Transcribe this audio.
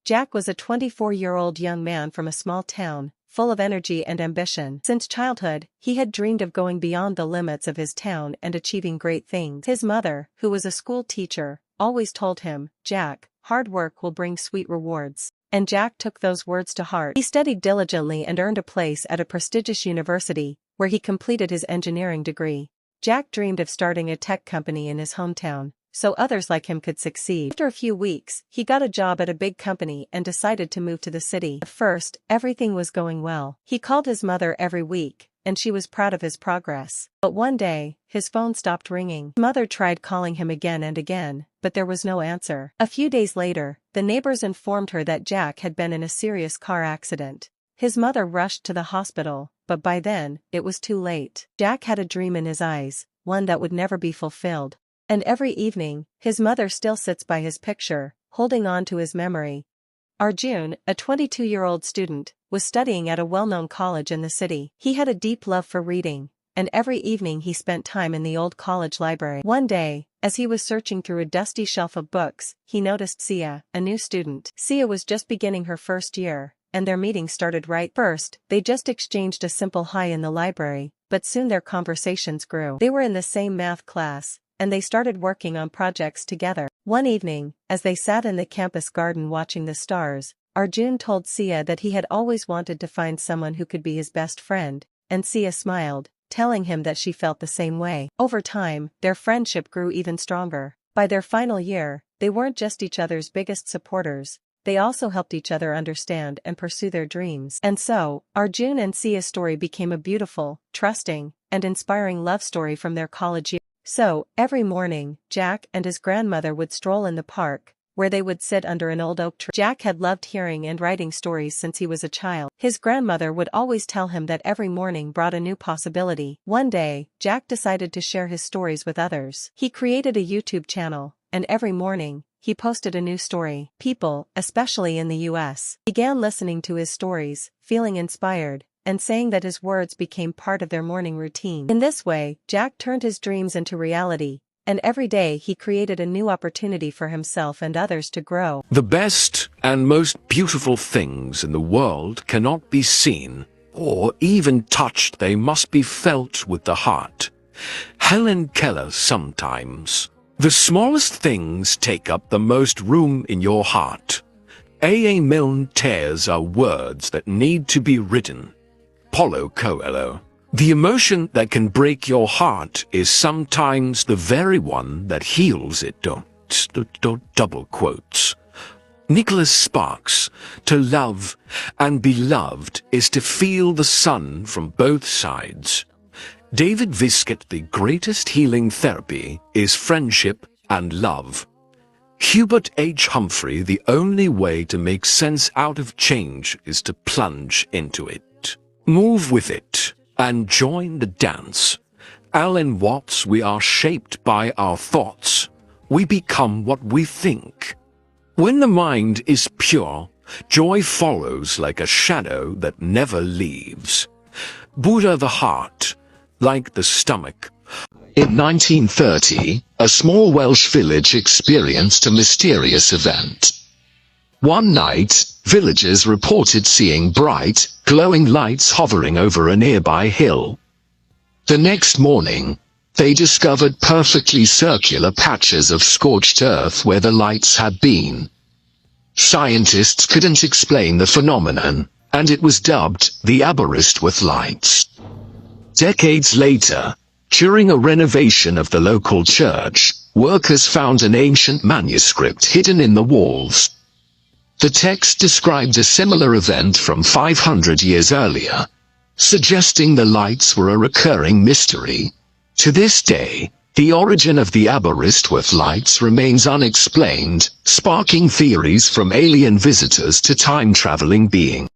Jack was a 24-year-old young man from a small town, full of energy and ambition. Since childhood, he had dreamed of going beyond the limits of his town and achieving great things. His mother, who was a school teacher, always told him, "Jack, hard work will bring sweet rewards." And Jack took those words to heart. He studied diligently and earned a place at a prestigious university, where he completed his engineering degree. Jack dreamed of starting a tech company in his hometown, so others like him could succeed. After a few weeks, he got a job at a big company and decided to move to the city. At first, everything was going well. He called his mother every week, and she was proud of his progress. But one day, his phone stopped ringing. His mother tried calling him again and again, but there was no answer. A few days later, the neighbors informed her that Jack had been in a serious car accident. His mother rushed to the hospital, but by then, it was too late. Jack had a dream in his eyes, one that would never be fulfilled. And every evening, his mother still sits by his picture, holding on to his memory. Arjun, a 22-year-old student, was studying at a well-known college in the city. He had a deep love for reading, and every evening he spent time in the old college library. One day, as he was searching through a dusty shelf of books, he noticed Sia, a new student. Sia was just beginning her first year, and their meeting started right. First, they just exchanged a simple hi in the library, but soon their conversations grew. They were in the same math class, and they started working on projects together. One evening, as they sat in the campus garden watching the stars, Arjun told Sia that he had always wanted to find someone who could be his best friend, and Sia smiled, telling him that she felt the same way. Over time, their friendship grew even stronger. By their final year, they weren't just each other's biggest supporters, they also helped each other understand and pursue their dreams. And so, Arjun and Sia's story became a beautiful, trusting, and inspiring love story from their college years. So, every morning, Jack and his grandmother would stroll in the park, where they would sit under an old oak tree. Jack had loved hearing and writing stories since he was a child. His grandmother would always tell him that every morning brought a new possibility. One day, Jack decided to share his stories with others. He created a YouTube channel, and every morning, he posted a new story. People, especially in the US, began listening to his stories, feeling inspired, and saying that his words became part of their morning routine. In this way, Jack turned his dreams into reality, and every day he created a new opportunity for himself and others to grow. The best and most beautiful things in the world cannot be seen or even touched. They must be felt with the heart. Helen Keller. Sometimes the smallest things take up the most room in your heart. A. Milne. Tears are words that need to be written. Paulo Coelho. The emotion that can break your heart is sometimes the very one that heals it. Double quotes. Nicholas Sparks. To love and be loved is to feel the sun from both sides. David Viscott. The greatest healing therapy is friendship and love. Hubert H. Humphrey. The only way to make sense out of change is to plunge into it. Move with it, and join the dance. Alan Watts. We are shaped by our thoughts. We become what we think. When the mind is pure, joy follows like a shadow that never leaves. Buddha. The heart, like the stomach. In 1930, a small Welsh village experienced a mysterious event. One night, villagers reported seeing bright, glowing lights hovering over a nearby hill. The next morning, they discovered perfectly circular patches of scorched earth where the lights had been. Scientists couldn't explain the phenomenon, and it was dubbed the Aberystwyth Lights. Decades later, during a renovation of the local church, workers found an ancient manuscript hidden in the walls. The text described a similar event from 500 years earlier, suggesting the lights were a recurring mystery. To this day, the origin of the Aberystwyth Lights remains unexplained, sparking theories from alien visitors to time-traveling beings.